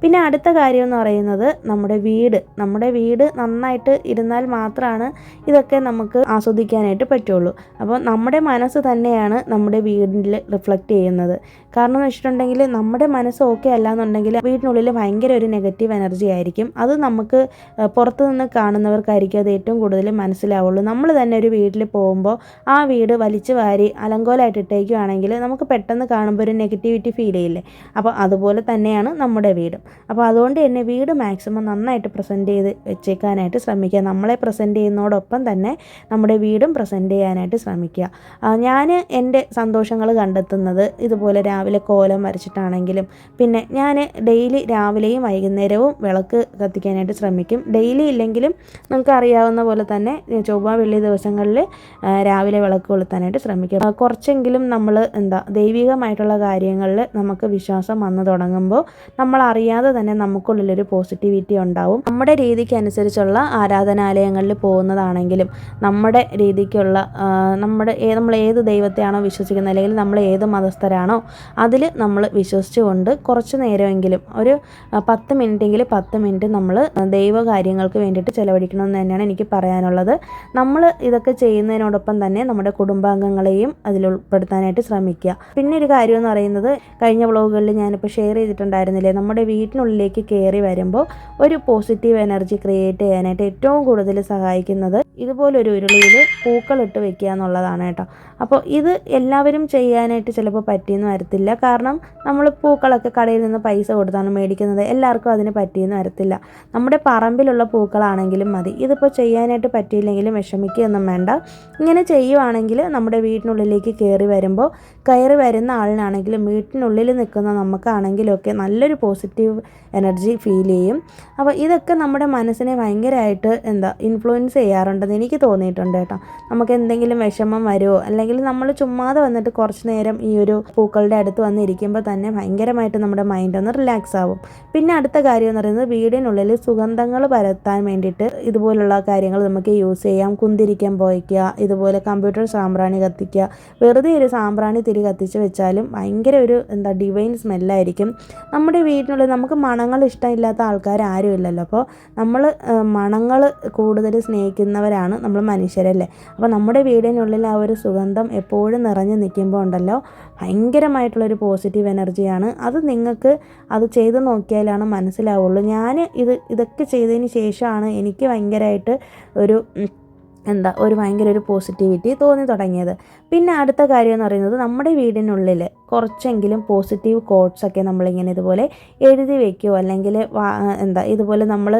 പിന്നെ അടുത്ത കാര്യം എന്ന് പറയുന്നത് നമ്മുടെ വീട് നന്നായിട്ട് ഇരുന്നാൽ മാത്രമാണ് ഇതൊക്കെ നമുക്ക് ആസ്വദിക്കാനായിട്ട് പറ്റുള്ളൂ. അപ്പോൾ നമ്മുടെ മനസ്സ് തന്നെയാണ് നമ്മുടെ വീടിൽ റിഫ്ലക്റ്റ് ചെയ്യുന്നത്. കാരണം എന്ന് വെച്ചിട്ടുണ്ടെങ്കിൽ നമ്മുടെ മനസ്സ് ഓക്കെ അല്ലാന്നുണ്ടെങ്കിൽ വീടിനുള്ളിൽ ഭയങ്കര ഒരു നെഗറ്റീവ് എനർജി ആയിരിക്കും. അത് നമുക്ക് പുറത്തു നിന്ന് കാണുന്നവർക്കായിരിക്കും അത് ഏറ്റവും കൂടുതൽ മനസ്സിലാവുള്ളൂ. നമ്മൾ തന്നെ ഒരു വീട്ടിൽ പോകുമ്പോൾ ആ വീട് വലിച്ചു വാരി അലങ്കോലമായിട്ട് ഇട്ടേക്കുകയാണെങ്കിൽ നമുക്ക് പെട്ടെന്ന് കാണുമ്പോൾ ഒരു നെഗറ്റിവിറ്റി ഫീൽ ചെയ്യില്ലേ. അപ്പോൾ അതുപോലെ തന്നെയാണ് നമ്മുടെ വീടും. അപ്പോൾ അതുകൊണ്ട് തന്നെ വീട് മാക്സിമം നന്നായിട്ട് പ്രസൻറ്റ് ചെയ്ത് വെച്ചേക്കാനായിട്ട് ശ്രമിക്കുക. നമ്മളെ പ്രസൻറ്റ് ചെയ്യുന്നതോടൊപ്പം തന്നെ നമ്മുടെ വീടും പ്രസൻറ്റ് ചെയ്യാനായിട്ട് ശ്രമിക്കുക. ഞാൻ എൻ്റെ സന്തോഷങ്ങൾ കണ്ടെത്തുന്നത് ഇതുപോലെ രാവിലെ കോലം വരച്ചിട്ടാണെങ്കിലും പിന്നെ ഞാൻ ഡെയിലി രാവിലെയും വൈകുന്നേരവും വിളക്ക് കത്തിക്കാനായിട്ട് ശ്രമിക്കും. ഡെയിലി ഇല്ലെങ്കിലും നമുക്ക് അറിയാവുന്ന പോലെ തന്നെ ചൊവ്വ വെള്ളി ദിവസങ്ങളിൽ രാവിലെ വിളക്ക് കൊളുത്താനായിട്ട് ശ്രമിക്കുക. കുറച്ചെങ്കിലും നമ്മൾ ദൈവികമായിട്ടുള്ള കാര്യങ്ങളിൽ നമുക്ക് വിശ്വാസം വന്നു തുടങ്ങുമ്പോൾ നമ്മൾ അറിയാതെ തന്നെ നമുക്കുള്ളിലൊരു പോസിറ്റിവിറ്റി ഉണ്ടാവും. നമ്മുടെ രീതിക്ക് അനുസരിച്ചുള്ള ആരാധനാലയങ്ങളിൽ പോകുന്നതാണെങ്കിലും നമ്മുടെ രീതിക്കുള്ള നമ്മൾ ഏത് ദൈവത്തെയാണോ വിശ്വസിക്കുന്നത് അല്ലെങ്കിൽ നമ്മൾ ഏത് മതസ്ഥരാണോ അതിൽ നമ്മൾ വിശ്വസിച്ചുകൊണ്ട് കുറച്ച് നേരമെങ്കിലും ഒരു 10 മിനിറ്റെങ്കിലും 10 മിനിറ്റ് നമ്മൾ ദൈവ കാര്യങ്ങൾക്ക് വേണ്ടിയിട്ട് ചിലവഴിക്കണമെന്ന് തന്നെയാണ് എനിക്ക് പറയാനുള്ളത്. നമ്മൾ ഇതൊക്കെ ചെയ്യുന്നതിനോടൊപ്പം തന്നെ നമ്മുടെ കുടുംബാംഗങ്ങളെയും അതിൽ ഉൾപ്പെടുത്താനായിട്ട് ശ്രമിക്കുക. പിന്നെ ഒരു കാര്യം എന്ന് പറയുന്നത്, കഴിഞ്ഞ വ്ളോഗുകളിൽ ഞാനിപ്പോൾ ഷെയർ ചെയ്തിട്ടുണ്ടായിരുന്നില്ലേ, നമ്മുടെ വീട്ടിനുള്ളിലേക്ക് കയറി വരുമ്പോൾ ഒരു പോസിറ്റീവ് എനർജി ക്രിയേറ്റ് ചെയ്യാനായിട്ട് ഏറ്റവും കൂടുതൽ സഹായിക്കുന്നത് ഇതുപോലൊരു ഉരുളിയിൽ പൂക്കളിട്ട് വെക്കുക എന്നുള്ളതാണ് കേട്ടോ. അപ്പോൾ ഇത് എല്ലാവരും ചെയ്യാനായിട്ട് ചിലപ്പോൾ പറ്റിയെന്ന് വരത്തില്ല. കാരണം നമ്മൾ പൂക്കളൊക്കെ കടയിൽ നിന്ന് പൈസ കൊടുത്താണ് മേടിക്കുന്നത്. എല്ലാവർക്കും അതിന് പറ്റിയെന്ന് വരത്തില്ല. നമ്മുടെ പറമ്പിലുള്ള പൂക്കളാണെങ്കിലും മതി. ഇതിപ്പോൾ ചെയ്യാനായിട്ട് പറ്റിയില്ലെങ്കിലും വിഷമിക്കുകയൊന്നും വേണ്ട. ഇങ്ങനെ ചെയ്യുവാണെങ്കിൽ നമ്മുടെ വീട്ടിനുള്ളിലേക്ക് കയറി വരുന്ന ആളിനാണെങ്കിലും വീട്ടിനുള്ളിൽ നിൽക്കുന്ന നമുക്കാണെങ്കിലും ഒക്കെ നല്ലൊരു പോസിറ്റീവ് എനർജി ഫീൽ ചെയ്യും. അപ്പോൾ ഇതൊക്കെ നമ്മുടെ മനസ്സിനെ ഭയങ്കരമായിട്ട് ഇൻഫ്ലുവൻസ് ചെയ്യാറുണ്ടെന്ന് എനിക്ക് തോന്നിയിട്ടുണ്ട് കേട്ടോ. നമുക്ക് എന്തെങ്കിലും വിഷമം വരുമോ അല്ലെങ്കിൽ നമ്മൾ ചുമ്മാതെ വന്നിട്ട് കുറച്ച് നേരം ഈ ഒരു പൂക്കളുടെ അടുത്ത് വന്നിരിക്കുമ്പോൾ തന്നെ ഭയങ്കരമായിട്ട് നമ്മുടെ മൈൻഡ് ഒന്ന് റിലാക്സ് ആവും. പിന്നെ അടുത്ത കാര്യം എന്ന് പറയുന്നത്, വീടിനുള്ളിൽ സുഗന്ധങ്ങൾ പരത്താൻ വേണ്ടിയിട്ട് ഇതുപോലുള്ള കാര്യങ്ങൾ നമുക്ക് യൂസ് ചെയ്യാം. കുന്തിരിക്കം പോയിക്കുക, ഇതുപോലെ കമ്പ്യൂട്ടർ സാമ്പ്രാണി കത്തിക്കുക. വെറുതെ ഒരു സാമ്പ്രാണി തിരി കത്തിച്ച് വെച്ചാലും ഭയങ്കര ഒരു ഡിവൈൻ സ്മെല്ലായിരിക്കും. നമ്മുടെ വീടിനുള്ളിൽ നമുക്ക് നമുക്ക് മണങ്ങൾ ഇഷ്ടമില്ലാത്ത ആൾക്കാർ ആരും ഇല്ലല്ലോ. അപ്പോൾ നമ്മൾ മണങ്ങൾ കൂടുതൽ സ്നേഹിക്കുന്നവരാണ് നമ്മൾ മനുഷ്യരല്ലേ. അപ്പോൾ നമ്മുടെ വീടിനുള്ളിൽ ആ ഒരു സുഗന്ധം എപ്പോഴും നിറഞ്ഞു നിൽക്കുമ്പോൾ ഉണ്ടല്ലോ, ഭയങ്കരമായിട്ടുള്ളൊരു പോസിറ്റീവ് എനർജിയാണ്. അത് നിങ്ങൾക്ക് അത് ചെയ്ത് നോക്കിയാലാണ് മനസ്സിലാവുള്ളൂ. ഞാൻ ഇതൊക്കെ ചെയ്തതിന് ശേഷമാണ് എനിക്ക് ഭയങ്കരമായിട്ട് ഒരു ഭയങ്കര ഒരു പോസിറ്റിവിറ്റി തോന്നി തുടങ്ങിയത്. പിന്നെ അടുത്ത കാര്യം എന്ന് പറയുന്നത്, നമ്മുടെ വീടിനുള്ളിൽ കുറച്ചെങ്കിലും പോസിറ്റീവ് കോട്ട്സൊക്കെ നമ്മളിങ്ങനെ ഇതുപോലെ എഴുതി വയ്ക്കുമോ, അല്ലെങ്കിൽ ഇതുപോലെ നമ്മൾ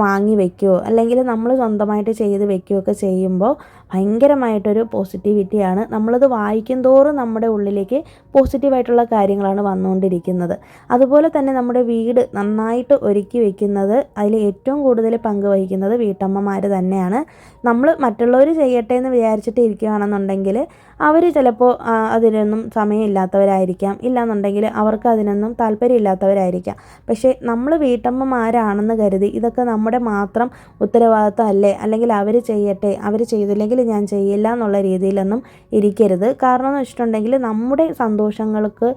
വാങ്ങി വയ്ക്കുമോ, അല്ലെങ്കിൽ നമ്മൾ സ്വന്തമായിട്ട് ചെയ്ത് വയ്ക്കുകയോ ഒക്കെ ചെയ്യുമ്പോൾ ഭയങ്കരമായിട്ടൊരു പോസിറ്റിവിറ്റിയാണ്. നമ്മളത് വായിക്കും തോറും നമ്മുടെ ഉള്ളിലേക്ക് പോസിറ്റീവായിട്ടുള്ള കാര്യങ്ങളാണ് വന്നുകൊണ്ടിരിക്കുന്നത്. അതുപോലെ തന്നെ നമ്മുടെ വീട് നന്നായിട്ട് ഒരുക്കി വയ്ക്കുന്നത്, അതിൽ ഏറ്റവും കൂടുതൽ പങ്ക് വഹിക്കുന്നത് വീട്ടമ്മമാർ തന്നെയാണ്. നമ്മൾ മറ്റുള്ളവർ ചെയ്യട്ടെ എന്ന് വിചാരിച്ചിട്ട് ഇരിക്കുകയാണെന്നുണ്ടെങ്കിൽ അവർ ചിലപ്പോൾ അതിനൊന്നും സമയമില്ലാത്തവരായിരിക്കാം, ഇല്ലാന്നുണ്ടെങ്കിൽ അവർക്ക് അതിനൊന്നും താല്പര്യമില്ലാത്തവരായിരിക്കാം. പക്ഷേ നമ്മൾ വീട്ടമ്മമാരാണെന്ന് കരുതി ഇതൊക്കെ നമ്മുടെ മാത്രം ഉത്തരവാദിത്തം അല്ലേ, അല്ലെങ്കിൽ അവർ ചെയ്യട്ടെ, അവർ ചെയ്തില്ലെങ്കിൽ ഞാൻ ചെയ്യില്ല എന്നുള്ള രീതിയിലൊന്നും ഇരിക്കരുത്. കാരണം എന്ന് വെച്ചിട്ടുണ്ടെങ്കിൽ നമ്മുടെ സന്തോഷങ്ങൾക്ക്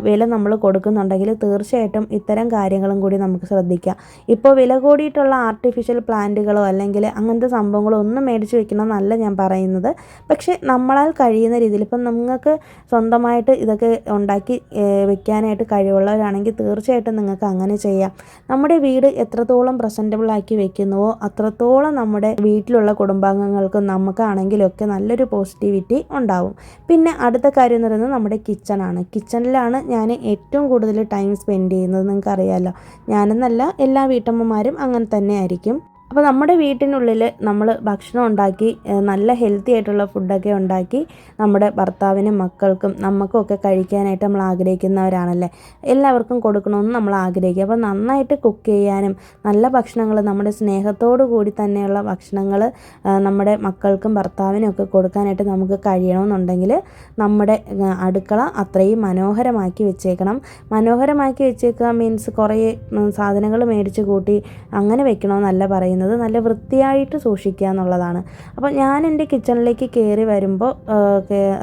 വില നമ്മൾ കൊടുക്കുന്നുണ്ടെങ്കിൽ തീർച്ചയായിട്ടും ഇത്തരം കാര്യങ്ങളും കൂടി നമുക്ക് ശ്രദ്ധിക്കാം. ഇപ്പോൾ വില കൂടിയിട്ടുള്ള ആർട്ടിഫിഷ്യൽ പ്ലാന്റുകളോ അല്ലെങ്കിൽ അങ്ങനത്തെ സംഭവങ്ങളോ ഒന്നും മേടിച്ച് വെക്കണമെന്നല്ല ഞാൻ പറയുന്നത്. പക്ഷേ നമ്മളാൽ കഴിയുന്ന രീതിയിൽ, ഇപ്പം നിങ്ങൾക്ക് സ്വന്തമായിട്ട് ഇതൊക്കെ ഉണ്ടാക്കി വെക്കാനായിട്ട് കഴിവുള്ളവരാണെങ്കിൽ തീർച്ചയായിട്ടും നിങ്ങൾക്ക് അങ്ങനെ ചെയ്യാം. നമ്മുടെ വീട് എത്രത്തോളം പ്രസൻറ്റബിൾ ആക്കി വെക്കുന്നുവോ അത്രത്തോളം നമ്മുടെ വീട്ടിലുള്ള കുടുംബാംഗങ്ങൾക്കും നമുക്കാണെങ്കിലും ഒക്കെ നല്ലൊരു പോസിറ്റിവിറ്റി ഉണ്ടാവും. പിന്നെ അടുത്ത കാര്യം എന്ന് പറയുന്നത് നമ്മുടെ കിച്ചണാണ്. കിച്ചണിലാണ് ഞാൻ ഏറ്റവും കൂടുതൽ ടൈം സ്പെൻഡ് ചെയ്യുന്നത്. നിങ്ങൾക്കറിയാമല്ലോ, ഞാനെന്നല്ല എല്ലാ വീട്ടമ്മമാരും അങ്ങനെ തന്നെ ആയിരിക്കും. അപ്പോൾ നമ്മുടെ വീട്ടിനുള്ളിൽ നമ്മൾ ഭക്ഷണം ഉണ്ടാക്കി നല്ല ഹെൽത്തി ആയിട്ടുള്ള ഫുഡൊക്കെ ഉണ്ടാക്കി നമ്മുടെ ഭർത്താവിനും മക്കൾക്കും നമുക്കൊക്കെ കഴിക്കാനായിട്ട് നമ്മൾ ആഗ്രഹിക്കുന്നവരാണല്ലേ. എല്ലാവർക്കും കൊടുക്കണമെന്ന് നമ്മൾ ആഗ്രഹിക്കുക. അപ്പോൾ നന്നായിട്ട് കുക്ക് ചെയ്യാനും നല്ല ഭക്ഷണങ്ങൾ, നമ്മുടെ സ്നേഹത്തോടു കൂടി തന്നെയുള്ള ഭക്ഷണങ്ങൾ നമ്മുടെ മക്കൾക്കും ഭർത്താവിനും ഒക്കെ കൊടുക്കാനായിട്ട് നമുക്ക് കഴിയണമെന്നുണ്ടെങ്കിൽ നമ്മുടെ അടുക്കള അത്രയും മനോഹരമാക്കി വെച്ചേക്കണം. മനോഹരമാക്കി വെച്ചേക്കുക മീൻസ് കുറേ സാധനങ്ങൾ മേടിച്ച് കൂട്ടി അങ്ങനെ വെക്കണമെന്നല്ല പറയുന്നത്. നല്ല വൃത്തിയായിട്ട് സൂക്ഷിക്കുക എന്നുള്ളതാണ്. അപ്പോൾ ഞാൻ എൻ്റെ കിച്ചണിലേക്ക് കയറി വരുമ്പോൾ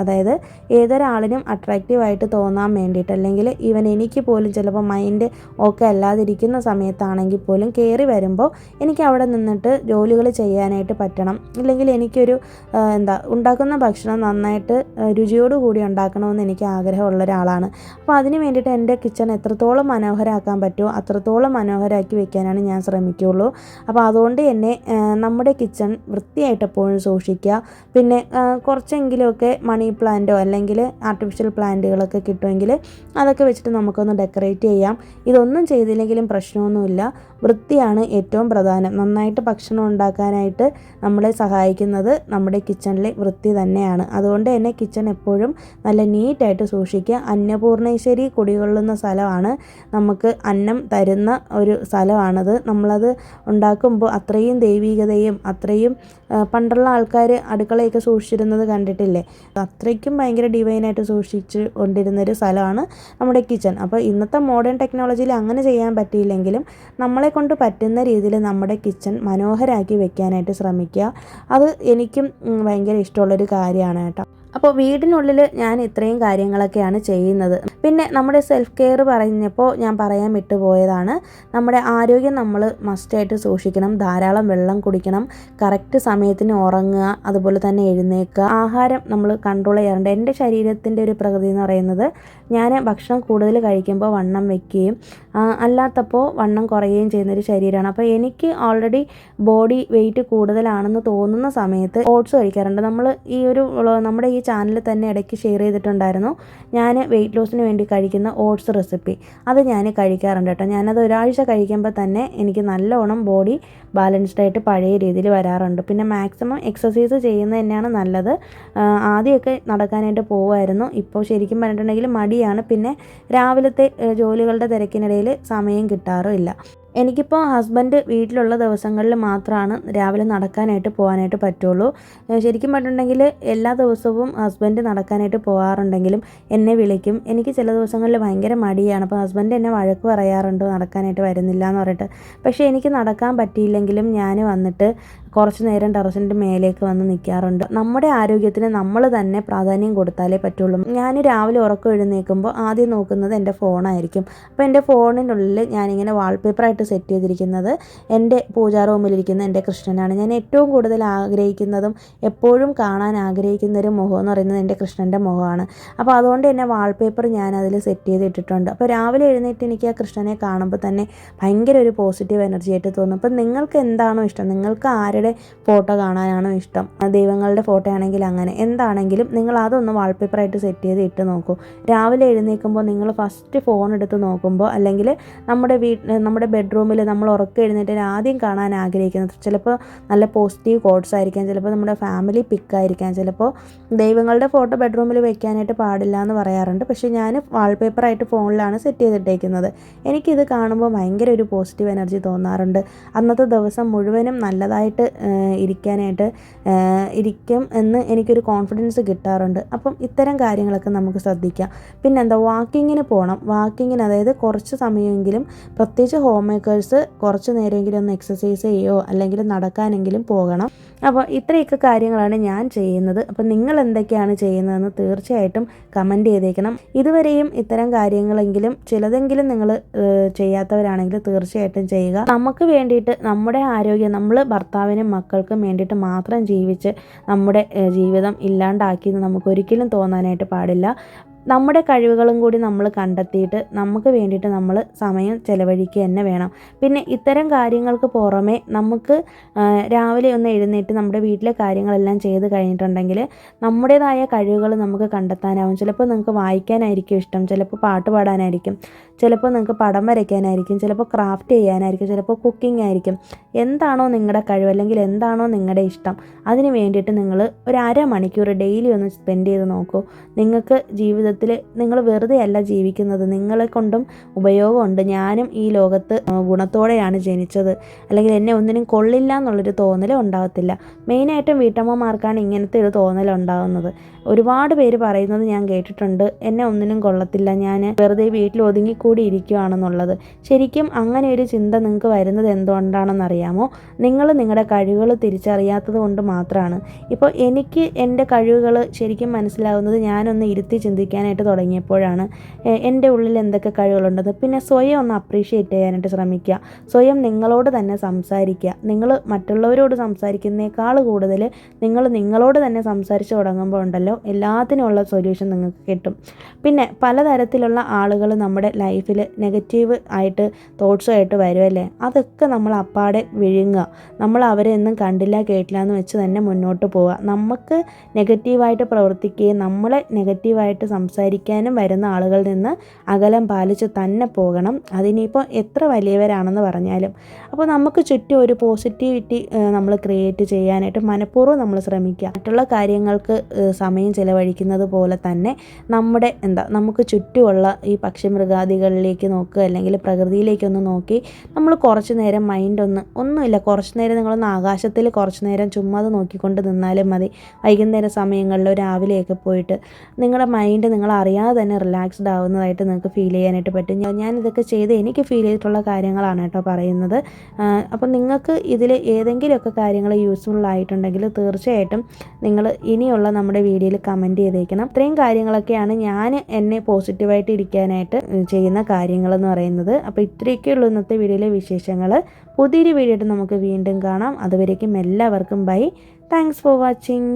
അതായത് ഏതൊരാളിനും അട്രാക്റ്റീവായിട്ട് തോന്നാൻ വേണ്ടിയിട്ട്, അല്ലെങ്കിൽ ഈവൻ എനിക്ക് പോലും ചിലപ്പോൾ മൈൻഡ് ഓക്കെ അല്ലാതിരിക്കുന്ന സമയത്താണെങ്കിൽ പോലും കയറി വരുമ്പോൾ എനിക്ക് അവിടെ നിന്നിട്ട് ജോലികൾ ചെയ്യാനായിട്ട് പറ്റണം. ഇല്ലെങ്കിൽ എനിക്കൊരു ഉണ്ടാക്കുന്ന ഭക്ഷണം നന്നായിട്ട് രുചിയോടുകൂടി ഉണ്ടാക്കണമെന്ന് എനിക്ക് ആഗ്രഹമുള്ള ഒരാളാണ്. അപ്പോൾ അതിന് വേണ്ടിയിട്ട് എൻ്റെ കിച്ചൺ എത്രത്തോളം മനോഹരമാക്കാൻ പറ്റുമോ അത്രത്തോളം മനോഹരമാക്കി വെക്കാനാണ് ഞാൻ ശ്രമിക്കുകയുള്ളൂ. അപ്പോൾ അതുകൊണ്ട് തന്നെ നമ്മുടെ കിച്ചൺ വൃത്തിയായിട്ട് എപ്പോഴും സൂക്ഷിക്കുക. പിന്നെ കുറച്ചെങ്കിലുമൊക്കെ മണി പ്ലാന്റോ അല്ലെങ്കിൽ ആർട്ടിഫിഷ്യൽ പ്ലാന്റുകളൊക്കെ കിട്ടുമെങ്കിൽ അതൊക്കെ വെച്ചിട്ട് നമുക്കൊന്ന് ഡെക്കറേറ്റ് ചെയ്യാം. ഇതൊന്നും ചെയ്തില്ലെങ്കിലും പ്രശ്നമൊന്നുമില്ല. വൃത്തിയാണ് ഏറ്റവും പ്രധാനം. നന്നായിട്ട് ഭക്ഷണം ഉണ്ടാക്കാനായിട്ട് നമ്മളെ സഹായിക്കുന്നത് നമ്മുടെ കിച്ചണിലെ വൃത്തി തന്നെയാണ്. അതുകൊണ്ട് തന്നെ കിച്ചൺ എപ്പോഴും നല്ല നീറ്റായിട്ട് സൂക്ഷിക്കുക. അന്നപൂർണേശ്വരി കുടികൊള്ളുന്ന സ്ഥലമാണ്, നമുക്ക് അന്നം തരുന്ന ഒരു സ്ഥലമാണത്. നമ്മളത് ഉണ്ടാക്കുമ്പോൾ അത്രയും ദൈവികതയും അത്രയും പണ്ടുള്ള ആൾക്കാർ അടുക്കളയൊക്കെ സൂക്ഷിച്ചിരുന്നത് കണ്ടിട്ടില്ലേ, അത്രയ്ക്കും ഭയങ്കര ഡിവൈനായിട്ട് സൂക്ഷിച്ച് കൊണ്ടിരുന്നൊരു സ്ഥലമാണ് നമ്മുടെ കിച്ചൺ. അപ്പോൾ ഇന്നത്തെ മോഡേൺ ടെക്നോളജിയിൽ അങ്ങനെ ചെയ്യാൻ പറ്റിയില്ലെങ്കിലും നമ്മളെ കൊണ്ട് പറ്റുന്ന രീതിയിൽ നമ്മുടെ കിച്ചൺ മനോഹരമാക്കി വെക്കാനായിട്ട് ശ്രമിക്കുക. അത് എനിക്കും ഭയങ്കര ഇഷ്ടമുള്ളൊരു കാര്യമാണ് കേട്ടോ. അപ്പോൾ വീടിനുള്ളിൽ ഞാൻ ഇത്രയും കാര്യങ്ങളൊക്കെയാണ് ചെയ്യുന്നത്. പിന്നെ നമ്മുടെ സെൽഫ് കെയർ പറഞ്ഞപ്പോൾ ഞാൻ പറയാൻ വിട്ടുപോയതാണ്, നമ്മുടെ ആരോഗ്യം നമ്മൾ മസ്റ്റായിട്ട് സൂക്ഷിക്കണം. ധാരാളം വെള്ളം കുടിക്കണം, കറക്റ്റ് സമയത്തിന് ഉറങ്ങുക, അതുപോലെ തന്നെ എഴുന്നേൽക്കുക. ആഹാരം നമ്മൾ കൺട്രോൾ ചെയ്യാറുണ്ട്. എൻ്റെ ശരീരത്തിൻ്റെ ഒരു പ്രകൃതി എന്ന് പറയുന്നത്, ഞാൻ ഭക്ഷണം കൂടുതൽ കഴിക്കുമ്പോൾ വണ്ണം വയ്ക്കുകയും അല്ലാത്തപ്പോൾ വണ്ണം കുറയുകയും ചെയ്യുന്നൊരു ശരീരമാണ്. അപ്പോൾ എനിക്ക് ഓൾറെഡി ബോഡി വെയിറ്റ് കൂടുതലാണെന്ന് തോന്നുന്ന സമയത്ത് ഓട്സ് കഴിക്കാറുണ്ട്. നമ്മുടെ ഈ ചാനലിൽ തന്നെ ഇടയ്ക്ക് ഷെയർ ചെയ്തിട്ടുണ്ടായിരുന്നു ഞാൻ വെയിറ്റ് ലോസിന് വേണ്ടി കഴിക്കുന്ന ഓട്സ് റെസിപ്പി. അത് ഞാൻ കഴിക്കാറുണ്ട് കേട്ടോ. ഞാനത് ഒരാഴ്ച കഴിക്കുമ്പോൾ തന്നെ എനിക്ക് നല്ലോണം ബോഡി ബാലൻസ്ഡ് ആയിട്ട് പഴയ രീതിയിൽ വരാറുണ്ട്. പിന്നെ മാക്സിമം എക്സസൈസ് ചെയ്യുന്നത് തന്നെയാണ് നല്ലത്. ആദ്യമൊക്കെ നടക്കാനായിട്ട് പോകുമായിരുന്നു. ഇപ്പോൾ ശരിക്കും പറഞ്ഞിട്ടുണ്ടെങ്കിൽ മടിയാണ്. പിന്നെ രാവിലത്തെ ജോലികളുടെ തിരക്കിനിടയിൽ സമയം കിട്ടാറുമില്ല. എനിക്കിപ്പോൾ ഹസ്ബൻഡ് വീട്ടിലുള്ള ദിവസങ്ങളിൽ മാത്രമാണ് രാവിലെ നടക്കാനായിട്ട് പോകാനായിട്ട് പറ്റുള്ളൂ. ശരിക്കും പറഞ്ഞിട്ടുണ്ടെങ്കിൽ എല്ലാ ദിവസവും ഹസ്ബൻഡ് നടക്കാനായിട്ട് പോകാറുണ്ടെങ്കിലും എന്നെ വിളിക്കും. എനിക്ക് ചില ദിവസങ്ങളിൽ ഭയങ്കര മടിയാണ്. അപ്പോൾ ഹസ്ബൻഡ് എന്നെ വഴക്ക് പറയാറുണ്ട് നടക്കാനായിട്ട് വരുന്നില്ല എന്ന് പറഞ്ഞിട്ട്. പക്ഷേ എനിക്ക് നടക്കാൻ പറ്റിയില്ലെങ്കിലും ഞാൻ വന്നിട്ട് കുറച്ച് നേരം ടെറസിൻ്റെ മേലേക്ക് വന്ന് നിൽക്കാറുണ്ട്. നമ്മുടെ ആരോഗ്യത്തിന് നമ്മൾ തന്നെ പ്രാധാന്യം കൊടുത്താലേ പറ്റുള്ളൂ. ഞാൻ രാവിലെ ഉറക്കം എഴുന്നേൽക്കുമ്പോൾ ആദ്യം നോക്കുന്നത് എൻ്റെ ഫോണായിരിക്കും. അപ്പോൾ എൻ്റെ ഫോണിനുള്ളിൽ ഞാനിങ്ങനെ വാൾപേപ്പറായിട്ട് സെറ്റ് ചെയ്തിരിക്കുന്നത് എൻ്റെ പൂജാ റൂമിലിരിക്കുന്ന എൻ്റെ കൃഷ്ണനാണ്. ഞാൻ ഏറ്റവും കൂടുതൽ ആഗ്രഹിക്കുന്നതും എപ്പോഴും കാണാൻ ആഗ്രഹിക്കുന്ന ഒരു മുഖം എന്ന് പറയുന്നത് എൻ്റെ കൃഷ്ണൻ്റെ മുഖമാണ്. അപ്പോൾ അതുകൊണ്ട് തന്നെ വാൾപേപ്പർ ഞാൻ അതിൽ സെറ്റ് ചെയ്തിട്ടിട്ടുണ്ട്. അപ്പോൾ രാവിലെ എഴുന്നേറ്റ് എനിക്ക് ആ കൃഷ്ണനെ കാണുമ്പോൾ തന്നെ ഭയങ്കര ഒരു പോസിറ്റീവ് എനർജി ആയിട്ട് തോന്നും. അപ്പം നിങ്ങൾക്ക് എന്താണോ ഇഷ്ടം, നിങ്ങൾക്ക് ആരുടെ ഫോട്ടോ കാണാനാണോ ഇഷ്ടം, ദൈവങ്ങളുടെ ഫോട്ടോ ആണെങ്കിൽ അങ്ങനെ എന്താണെങ്കിലും നിങ്ങൾ അതൊന്ന് വാൾപേപ്പറായിട്ട് സെറ്റ് ചെയ്ത് ഇട്ട് നോക്കൂ. രാവിലെ എഴുന്നേൽക്കുമ്പോൾ നിങ്ങൾ ഫസ്റ്റ് ഫോൺ എടുത്ത് നോക്കുമ്പോൾ, അല്ലെങ്കിൽ നമ്മുടെ ബെഡ്റൂമിൽ നമ്മൾ ഉറക്കം എഴുന്നേറ്റ് ആദ്യം കാണാൻ ആഗ്രഹിക്കുന്നത് ചിലപ്പോൾ നല്ല പോസിറ്റീവ് കോട്ട്സ് ആയിരിക്കാം, ചിലപ്പോൾ നമ്മുടെ ഫാമിലി പിക്കായിരിക്കാം, ചിലപ്പോൾ ദൈവങ്ങളുടെ ഫോട്ടോ ബെഡ്റൂമിൽ വെക്കാനായിട്ട് പാടില്ല എന്ന് പറയാറുണ്ട്. പക്ഷേ ഞാൻ വാൾപേപ്പറായിട്ട് ഫോണിലാണ് സെറ്റ് ചെയ്തിട്ടേക്കുന്നത്. എനിക്കിത് കാണുമ്പോൾ ഭയങ്കര ഒരു പോസിറ്റീവ് എനർജി തോന്നാറുണ്ട്. അന്നത്തെ ദിവസം മുഴുവനും നല്ലതായിട്ട് ഇരിക്കും എന്ന് എനിക്കൊരു കോൺഫിഡൻസ് കിട്ടാറുണ്ട്. അപ്പം ഇത്തരം കാര്യങ്ങളൊക്കെ നമുക്ക് ശ്രദ്ധിക്കാം. പിന്നെന്താ, വാക്കിങ്ങിന് പോകണം. അതായത് കുറച്ച് സമയമെങ്കിലും, പ്രത്യേകിച്ച് ഹോം മേക്കേഴ്സ് കുറച്ച് നേരമെങ്കിലും ഒന്ന് എക്സസൈസ് ചെയ്യുകയോ അല്ലെങ്കിൽ നടക്കാനെങ്കിലും പോകണം. അപ്പോൾ ഇത്രയൊക്കെ കാര്യങ്ങളാണ് ഞാൻ ചെയ്യുന്നത്. അപ്പോൾ നിങ്ങൾ എന്തൊക്കെയാണ് ചെയ്യുന്നതെന്ന് തീർച്ചയായിട്ടും കമൻറ്റ് ചെയ്തേക്കണം. ഇതുവരെയും ഇത്തരം കാര്യങ്ങളെങ്കിലും ചിലതെങ്കിലും നിങ്ങൾ ചെയ്യാത്തവരാണെങ്കിൽ തീർച്ചയായിട്ടും ചെയ്യുക. നമുക്ക് വേണ്ടിയിട്ട് നമ്മുടെ ആരോഗ്യം, നമ്മൾ ഭർത്താവിനും മക്കൾക്കും വേണ്ടിയിട്ട് മാത്രം ജീവിച്ച് നമ്മുടെ ജീവിതം ഇല്ലാണ്ടാക്കിയെന്ന് നമുക്കൊരിക്കലും തോന്നാനായിട്ട് പാടില്ല. നമ്മുടെ കഴിവുകളും കൂടി നമ്മൾ കണ്ടെത്തിയിട്ട് നമുക്ക് വേണ്ടിയിട്ട് നമ്മൾ സമയം ചെലവഴിക്കുക തന്നെ വേണം. പിന്നെ ഇത്തരം കാര്യങ്ങൾക്ക് പുറമെ നമുക്ക് രാവിലെ ഒന്ന് എഴുന്നേറ്റ് നമ്മുടെ വീട്ടിലെ കാര്യങ്ങളെല്ലാം ചെയ്ത് കഴിഞ്ഞിട്ടുണ്ടെങ്കിൽ നമ്മുടേതായ കഴിവുകൾ നമുക്ക് കണ്ടെത്താനാവും. ചിലപ്പോൾ നിങ്ങൾക്ക് വായിക്കാനായിരിക്കും ഇഷ്ടം, ചിലപ്പോൾ പാട്ട് പാടാനായിരിക്കും, ചിലപ്പോൾ നിങ്ങൾക്ക് പടം വരയ്ക്കാനായിരിക്കും, ചിലപ്പോൾ ക്രാഫ്റ്റ് ചെയ്യാനായിരിക്കും, ചിലപ്പോൾ കുക്കിംഗ് ആയിരിക്കും. എന്താണോ നിങ്ങളുടെ കഴിവ് അല്ലെങ്കിൽ എന്താണോ നിങ്ങളുടെ ഇഷ്ടം, അതിന് വേണ്ടിയിട്ട് നിങ്ങൾ ഒരു അരമണിക്കൂർ ഡെയിലി ഒന്ന് സ്പെൻഡ് ചെയ്ത് നോക്കൂ. നിങ്ങൾക്ക് ജീവിതത്തിൽ നിങ്ങൾ വെറുതെ അല്ല ജീവിക്കുന്നത്, നിങ്ങളെ കൊണ്ടും ഉപയോഗമുണ്ട്. ഞാനും ഈ ലോകത്ത് ഗുണത്തോടെയാണ് ജനിച്ചത്, അല്ലെങ്കിൽ എന്നെ ഒന്നിനും കൊള്ളില്ല എന്നുള്ളൊരു തോന്നൽ ഉണ്ടാകത്തില്ല. മെയിനായിട്ടും വീട്ടമ്മമാർക്കാണ് ഇങ്ങനത്തെ ഒരു തോന്നൽ ഉണ്ടാകുന്നത്. ഒരുപാട് പേര് പറയുന്നത് ഞാൻ കേട്ടിട്ടുണ്ട്, എന്നെ ഒന്നിനും കൊള്ളത്തില്ല, ഞാൻ വെറുതെ വീട്ടിൽ ഒതുങ്ങിക്കൂടി ഇരിക്കുകയാണെന്നുള്ളത്. ശരിക്കും അങ്ങനെ ഒരു ചിന്ത നിങ്ങൾക്ക് വരുന്നത് എന്തുകൊണ്ടാണെന്നറിയാമോ? നിങ്ങൾ നിങ്ങളുടെ കഴിവുകൾ തിരിച്ചറിയാത്തത് കൊണ്ട് മാത്രമാണ്. ഇപ്പോൾ എനിക്ക് എൻ്റെ കഴിവുകൾ ശരിക്കും മനസ്സിലാവുന്നത് ഞാനൊന്ന് ഇരുത്തി ചിന്തിക്കാനായിട്ട് തുടങ്ങിയപ്പോഴാണ്. എൻ്റെ ഉള്ളിൽ എന്തൊക്കെ കഴിവുകളുണ്ടെന്ന്. പിന്നെ സ്വയം ഒന്ന് അപ്രീഷിയേറ്റ് ചെയ്യാനായിട്ട് ശ്രമിക്കുക. സ്വയം നിങ്ങളോട് തന്നെ സംസാരിക്കുക. നിങ്ങൾ മറ്റുള്ളവരോട് സംസാരിക്കുന്നതിനേക്കാൾ കൂടുതൽ നിങ്ങൾ നിങ്ങളോട് തന്നെ സംസാരിച്ച് തുടങ്ങുമ്പോൾ ഉണ്ടല്ലോ, എല്ലാത്തിനുമുള്ള സൊല്യൂഷൻ നിങ്ങൾക്ക് കിട്ടും. പിന്നെ പലതരത്തിലുള്ള ആളുകൾ നമ്മുടെ ലൈഫിൽ നെഗറ്റീവ് ആയിട്ട് തോട്ട്സുമായിട്ട് വരുമല്ലേ, അതൊക്കെ നമ്മൾ അപ്പാടെ വിഴുങ്ങുക. നമ്മൾ അവരെ ഒന്നും കണ്ടില്ല കേട്ടില്ല എന്ന് വെച്ച് തന്നെ മുന്നോട്ട് പോവുക. നമുക്ക് നെഗറ്റീവായിട്ട് പ്രവർത്തിക്കുകയും നമ്മളെ നെഗറ്റീവായിട്ട് സംസാരിക്കാനും വരുന്ന ആളുകളിൽ നിന്ന് അകലം പാലിച്ച് തന്നെ പോകണം. അതിനിപ്പോൾ എത്ര വലിയവരാണെന്ന് പറഞ്ഞാലും. അപ്പോൾ നമുക്ക് ചുറ്റും ഒരു പോസിറ്റിവിറ്റി നമ്മൾ ക്രിയേറ്റ് ചെയ്യാനായിട്ട് മനഃപൂർവ്വം നമ്മൾ ശ്രമിക്കുക. മറ്റുള്ള കാര്യങ്ങൾക്ക് സമയം ചിലവഴിക്കുന്നത് പോലെ തന്നെ നമുക്ക് ചുറ്റുമുള്ള ഈ പക്ഷിമൃഗാദികളിലേക്ക് നോക്കുക, അല്ലെങ്കിൽ പ്രകൃതിയിലേക്കൊന്ന് നോക്കി നമ്മൾ കുറച്ച് നേരം ഒന്നുമില്ല, കുറച്ച് നേരം നിങ്ങളൊന്ന് ആകാശത്തിൽ കുറച്ച് നേരം ചുമ്മാ നോക്കിക്കൊണ്ട് നിന്നാലും മതി. വൈകുന്നേര സമയങ്ങളിലോ രാവിലെയൊക്കെ പോയിട്ട് നിങ്ങളുടെ മൈൻഡ് നിങ്ങൾ അറിയാതെ തന്നെ റിലാക്സ്ഡ് ആവുന്നതായിട്ട് നിങ്ങൾക്ക് ഫീൽ ചെയ്യാനായിട്ട് പറ്റും. ഞാനിതൊക്കെ ചെയ്ത് എനിക്ക് ഫീൽ ചെയ്തിട്ടുള്ള കാര്യങ്ങളാണ് കേട്ടോ പറയുന്നത്. അപ്പം നിങ്ങൾക്ക് ഇതിൽ ഏതെങ്കിലുമൊക്കെ കാര്യങ്ങൾ യൂസ്ഫുൾ ആയിട്ടുണ്ടെങ്കിൽ തീർച്ചയായിട്ടും നിങ്ങൾ ഇനിയുള്ള നമ്മുടെ വീഡിയോയിൽ കമൻറ്റ് ചെയ്തേക്കണം. ഇത്രയും കാര്യങ്ങളൊക്കെയാണ് ഞാൻ എന്നെ പോസിറ്റീവായിട്ട് ഇരിക്കാനായിട്ട് ചെയ്യുന്ന കാര്യങ്ങളെന്ന് പറയുന്നത്. അപ്പോൾ ഇത്രയൊക്കെയുള്ളൂ ഇന്നത്തെ വീഡിയോയിലെ വിശേഷങ്ങൾ. പുതിയൊരു വീഡിയോ ആയിട്ട് നമുക്ക് വീണ്ടും കാണാം. അതുവരേക്കും എല്ലാവർക്കും ബൈ. Thanks for watching.